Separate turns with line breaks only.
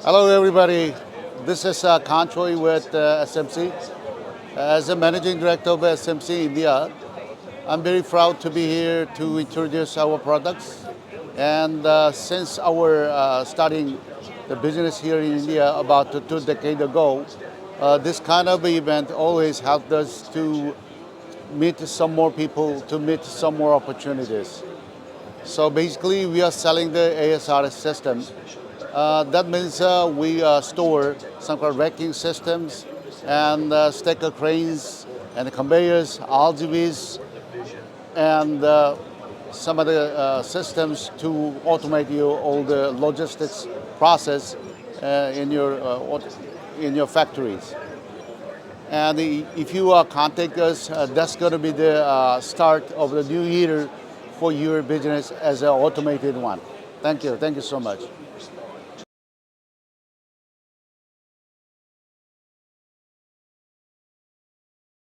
Hello, everybody. This is Kahn Choi with SMC. As a managing director of SMC India, I'm very proud to be here to introduce our products. And since our starting the business here in India about 2 decades ago, this kind of event always helped us to meet some more people, to meet some more opportunities. So basically, we are selling the ASRS system. That means we store some kind of racking systems and stacker cranes and conveyors, RGVs, and some other systems to automate all the logistics process in your factories. And if you contact us, that's going to be the start of the new year for your business as an automated one. Thank you. Thank you so much.